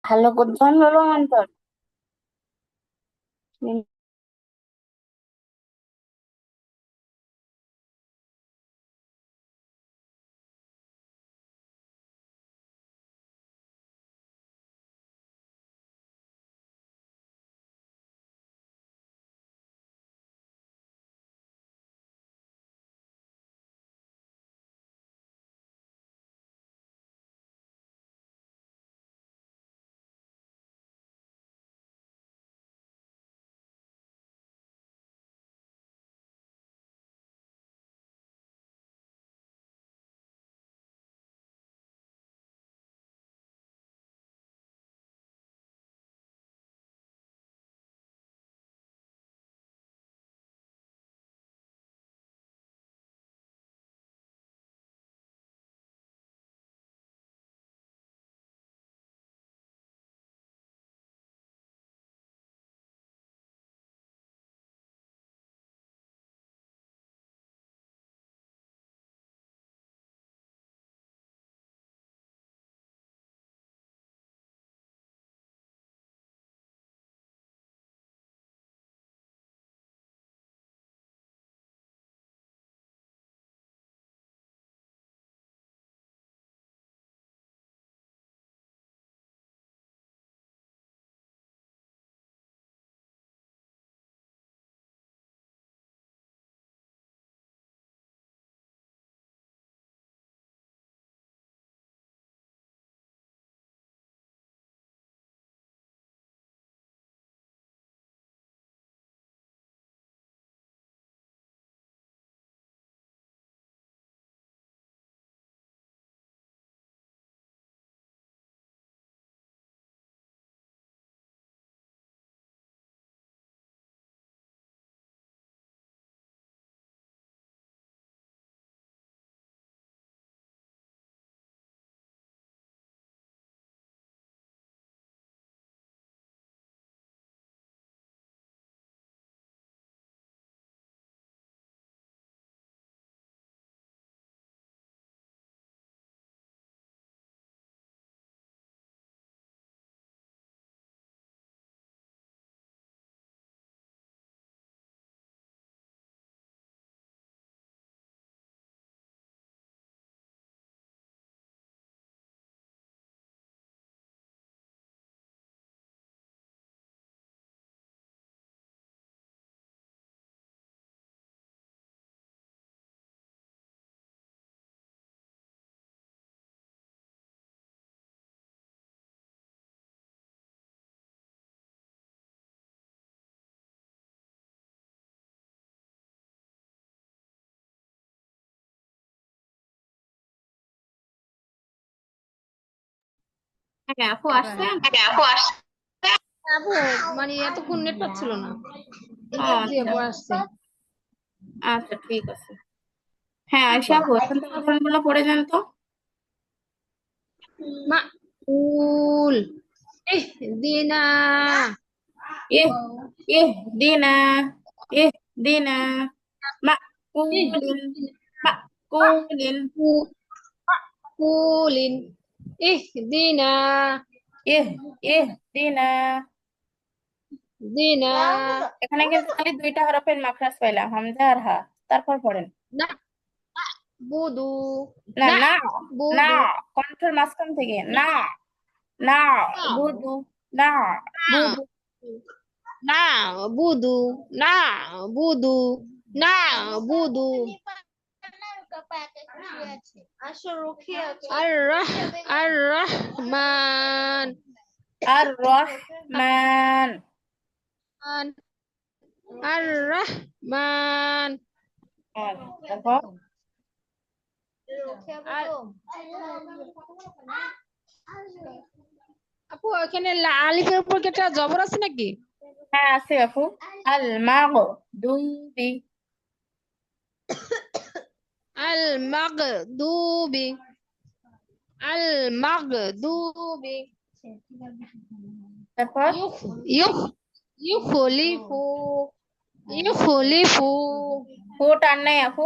ভালো কোথায় হলো অন্তর? হ্যাঁ আপু আসছেন। আপু মানে এতক্ষণ নেট পাচ্ছিল না। ও জি আচ্ছা। আপু আসছে। আচ্ছা ঠিক আছে। হ্যাঁ আয়শা আপু এখন তো উদাহরণগুলো পড়ে যান তো। মা উল দিনা ইহ ইহ দিনা ইহ দিনা মাকুলিন মাকুলিন কুলিন দিনা ইহ ইহ দিনা। দিনা এখানে কিন্তু খালি দুইটা হরফের মাখরাজ পাইলাম, হামজা আর হা। তারপর পড়েন। না বুদু না না না না, বুদু কণ্ঠের মাঝখান থেকে না। না বুদু, না বুদু। না বুদু না বুদু না বুদু আর রহমান আর রহমান। আর রহমান দেখো। আপু এখানে আলিফের উপর কি একটা জবর আছে নাকি? হ্যাঁ আছে আপু। আল মাগ দুই দি। আল মাগদুবি আল মাগদুবি তারপর ইউখ ইউখ ইউখলিফু ইউখলিফু ফু টান নাই আপু।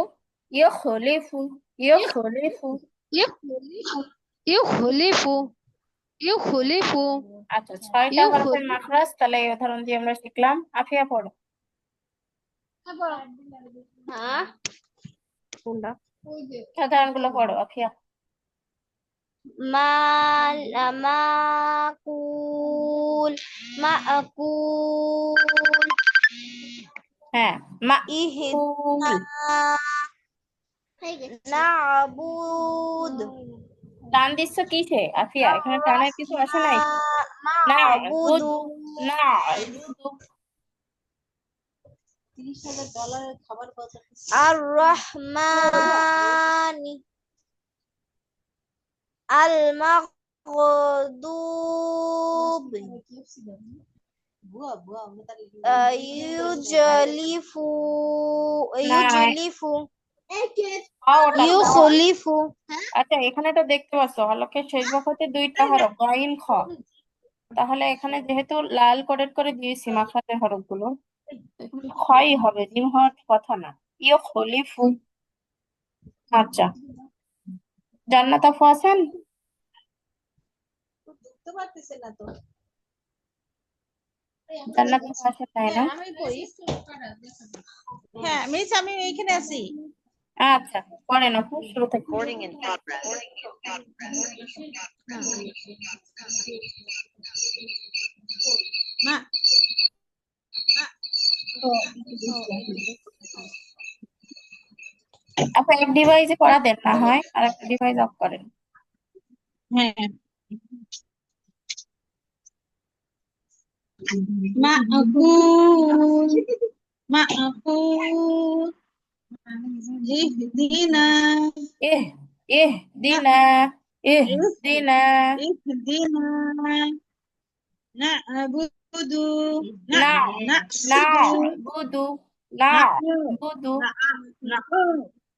ইয়ে খলিফু, ইয়ে খলিফু। ইউখলিফু ইউখলিফু ইউখলিফু আচ্ছা, 6টা হরফের ইউখলিফু মাখরাজ তাহলে এই উদাহরণ দিয়ে আমরা শিখলাম। আফিয়া পড়ো। হ্যাঁ কোনটা? উদাহরণগুলো পড়ো আফিয়া। মাল মাকুল মাকুল হ্যাঁ, মা ইহদিনা কুল। নাবুদ টান দিচ্ছ কিসে আফিয়া? এখানে টানের কিছু আসে নাই। না বুধ, নাবুদু না বুধু। আর রহমানি আল মাগদুব ইউজলিফু না, ইউজলিফু ওটা ইউখলিফু আচ্ছা, এখানে তো দেখতে পাচ্ছ হলকের শেষ ভাগতে 2টা হরফ গইন খ। তাহলে এখানে যেহেতু লাল কোডেড করে দিয়েছি মাখরাজের হরফগুলো, এখানে খই হবে, জিম হওয়ার কথা না। ইয় খলিফু। আচ্ছা, জান্নাত আপু আছেন? জান্নাত আপু আসেন নাই না? হ্যাঁ মিস আমি এইখানে আছি। আচ্ছা, পড়েন আপু, শুরু থেকে। না আপু এক ডিভাইসে পড়া দেন না হয়, আর একটা ডিভাইস অফ করেন। হ্যাঁ মাকুল মাকুল ইহদিনা এহ এহ দিনা, এহ দিনা। ইহদিনা না'বুদু না, না না'বুদু বুধু, না না'বুদু বুধু।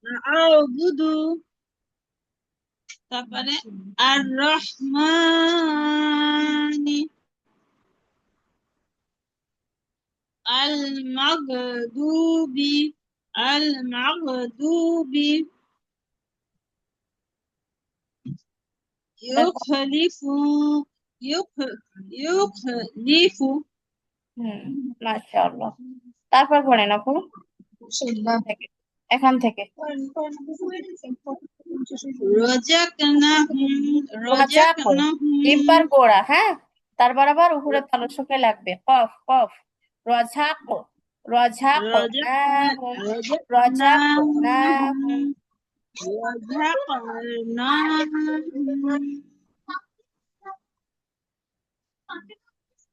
না'বুদু তারপরে আর রহমানি আল মাগদুবি আল মাগদুবি তারপর ইউখলিফু ইউখলিফু হুম, মাশাআল্লাহ। তারপর পড়েন আপু, থেকে, এখান থেকে। রাজাকনাহুম রাজাকো, জিব্বার রাজাকনাহুম গোড়া, হ্যাঁ, তারপর আবার উপরে তালুসুকে লাগবে, কফ কফ। রাজাকো, রাজাকো না হুম, রাজাকো না হুম। রাজাকনাহুম রাজাকনাহুম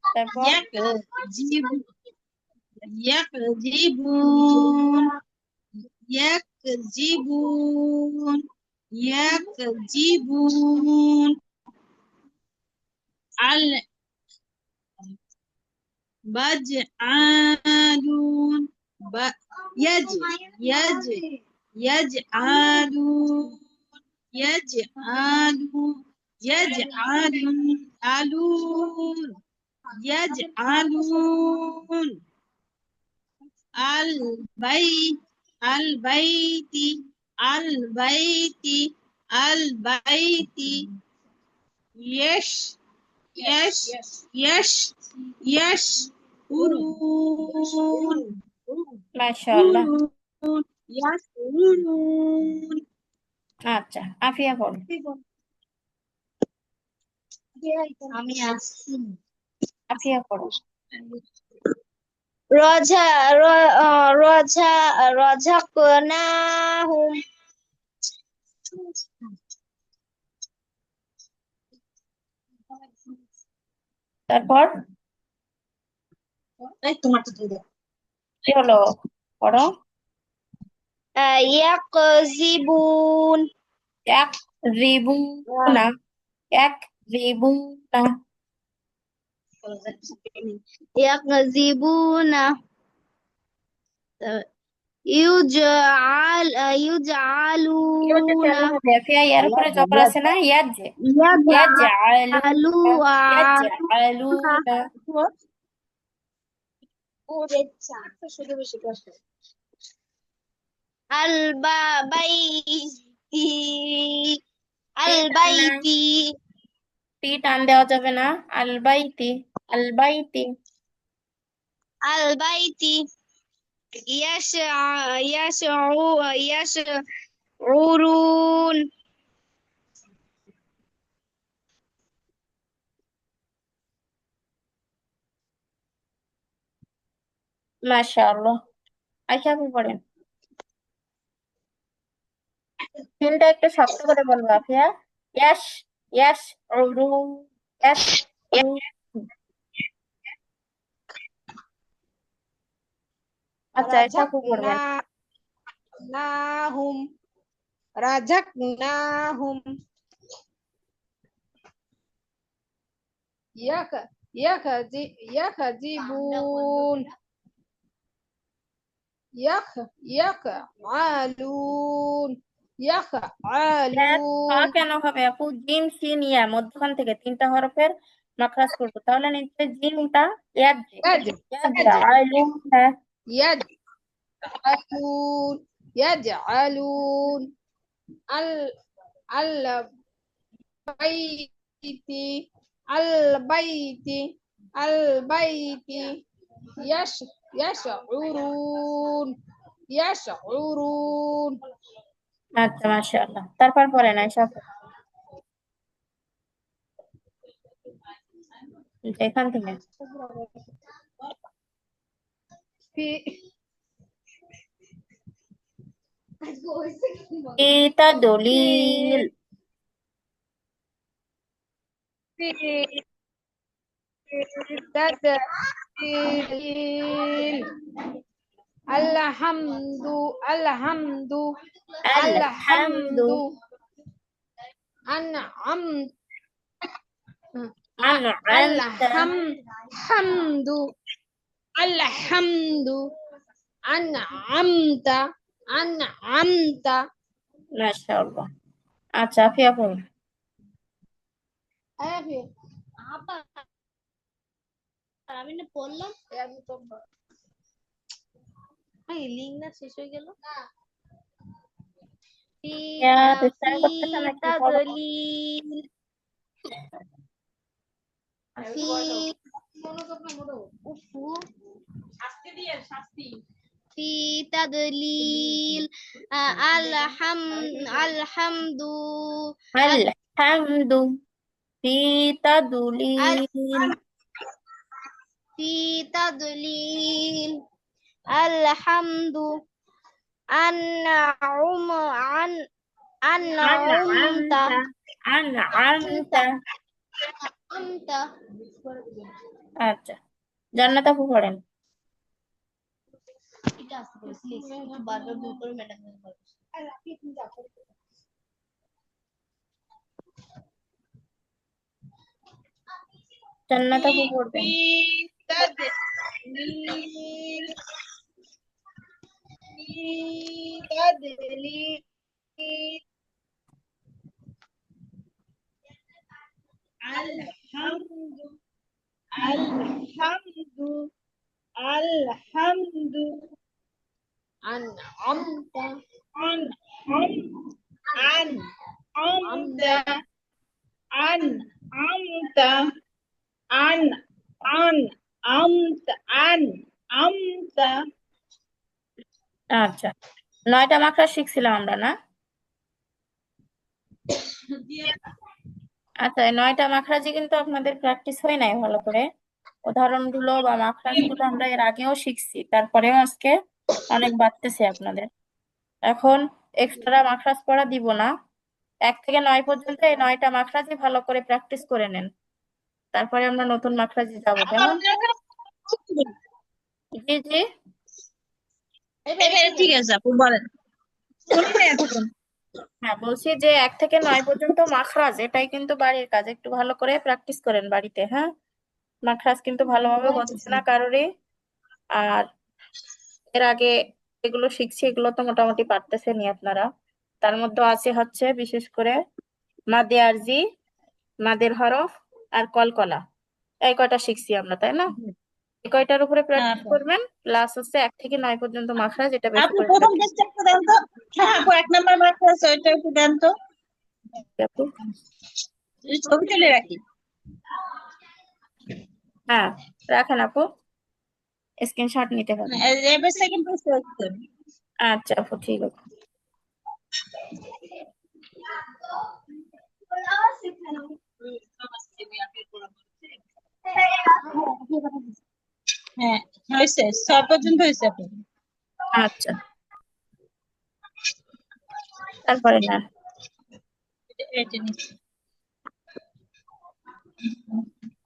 তারপর ইয়াকজিবু ইয়াকজিবুন ইয়াকজিবুন ইয়াকজিবুন আল বাজআলুন ইয়াজ ইয়াজ ইয়াজআলুন ইয়াজআলুন ইয়াজআলুন আলুন ইয়াজআলুন আল বাই আল বাইতি আল বাইতি আল বাইতি ইয়েশ ইয়েশ ইয়েশ ইয়েশ উরুন মাশাআল্লাহ। উরুন ইয়াশ উরুন আচ্ছা, আফিয়া পড়ো। আমি আসছি আফিয়া পড়ো। রজা রজা রাজাকনাহুম তারপর এই তোমার তো দিয়ে দাও কি হলো, পড়ো। ইয়াকজিবুন এক রিবুনা, এক রিবুনা। ইয়াকজিবুনা ইউ যে ইউজআলুনা চালু হবে আফিয়া, ইয়ার উপরে জবর আছে না, ইয়াজ যে, ইয়াজআলুনা, ইয়াজআলুনা ইয়াজআলুনা। আল বাইতি আল দিনা, বাইতি টি টান দেওয়া যাবে না। আলবাইতি, আলবাইতি। البيت يشعرون মাশাআল্লাহ। আয়শা আপু পড়েন। তিনটা একটু শক্ত করে বলবো আফিয়া। ইয়াশ, ইয়াশ, উরু, ইয়াশ, উরু। আচ্ছা, আয়শা আপু পড়বেন। رزقناهم رزقناهم يكذبون يفعلون কেন হবে আপু? জিম সিন ইয়া মধ্যখান থেকে তিনটা হরফের মাখরাজ করবো, তাহলে নিশ্চয়ই জিমটা ইয়াজআলুন। হ্যাঁ, يجعلون البيت البيت البيت يشعرون আচ্ছা মাশাআল্লাহ। তারপর পড়েন আয়শা আপু, এখান থেকে। في এটা দলিল। في تدليل الحمد الحمد الحمد أنعمت الحمد الحمد أنعمت মাশাআল্লাহ। আচ্ছা আফিয়া পড়ুন। আমি না পড়লাম আমি তো লিঙ্ক না শেষ হয়ে গেল দুষ্টামি করতেছে নাকি? পড়ো। في تدليل الحمد الحمد في تدليل في تدليل الحمد أنعمت أنعمت। আচ্ছা, জান্নাত আপু পড়েন। জান্নাত আপু পড়বেন। الحمد أنعمت আচ্ছা, 9টা মাখরাজ শিখছিলাম আমরা না? আচ্ছা, এই 9টা মাখরাজই কিন্তু আপনাদের প্র্যাকটিস হয় নাই ভালো করে। উদাহরণগুলো বা মাখরাজগুলো আমরা এর আগেও শিখছি, তারপরেও আজকে অনেক বাড়তেছে আপনাদের। এখন এক্সট্রা মাখরাজ পড়া দিব না। 1 থেকে 9 পর্যন্ত এই 9টা মাখরাজই ভালো করে প্র্যাকটিস করে নেন, তারপরে আমরা নতুন মাখরাজে যাব। কেমন? জি জি। ঠিক আছে আপু বলেন, শুনি এতক্ষণ। হ্যাঁ, বলছি যে 1 থেকে 9 পর্যন্ত মাখরাজ, এটাই কিন্তু বাড়ির কাজ। একটু ভালো করে প্র্যাকটিস করেন বাড়িতে। হ্যাঁ, মাখরাজ কিন্তু ভালোভাবে হচ্ছে না কারোরই। আর এর আগে এগুলো শিখছি, এগুলো তো মোটামুটি পারতেছেনই আপনারা। তার মধ্যে আছে হচ্ছে বিশেষ করে মাদে আরজি, মাদের হরফ আর কলকলা। এই কয়টা শিখছি আমরা, তাই না? এই কয়টার উপরে প্র্যাকটিস আপু করবেন। প্লাস হচ্ছে 1 থেকে 9 পর্যন্ত মাখরাজ, এটা বেশি আপু করে প্রথম প্র্যাকটিস পেজটা একটু দেন তো। হ্যাঁ আপু 1 নাম্বার মার্ক আছে ওইটা একটু দেন তো, করতে। ছবি তুলে রাখি। হ্যাঁ, রাখেন আপু, স্ক্রিনশট নিতে পারেন। এবার সেকেন্ড পেজ হচ্ছে আচ্ছা আপু, ঠিক আছে। হ্যাঁ হয়েছে 6 পর্যন্ত হয়েছে আপু আচ্ছা, তারপরে না। এটা নিচ্ছি।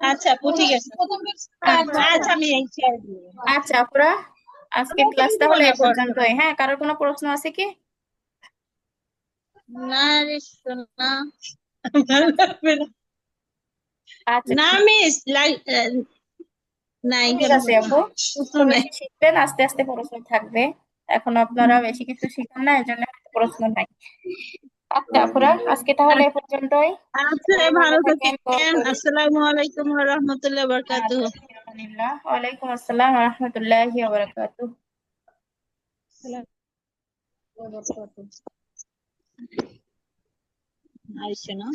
আচ্ছা আপু ঠিক আছে আচ্ছা আচ্ছা আমি এই শেয়ার দিব আচ্ছা আপুরা, আজকে ক্লাস তাহলে এই পর্যন্তই। হ্যাঁ, কারোর কোনো প্রশ্ন আছে কি? না রে সোনা ভালো লাগবে না আচ্ছা, না মিস নাই ঠিক কোনো আছে আপু, প্রশ্ন তো নাই বেশি শিখবেন, আস্তে আস্তে প্রশ্ন থাকবে। এখন আপনারা বেশি কিছু শিখেন না, এই জন্য প্রশ্ন নাই। আচ্ছা আপুরা, আজকে তাহলে এ পর্যন্তই। আচ্ছা সবাই ভালো ভালো থাকেন, দোয়া থাকেন করি। আসসালামু আলাইকুম ওয়া রাহমাতুল্লাহি ওয়া আচ্ছা, বারাকাতুহু আলহামদুলিল্লাহ, ওয়ালাইকুম আসসালাম ওয়া রাহমাতুল্লাহি ওয়া বারাকাতুহু। আইসো না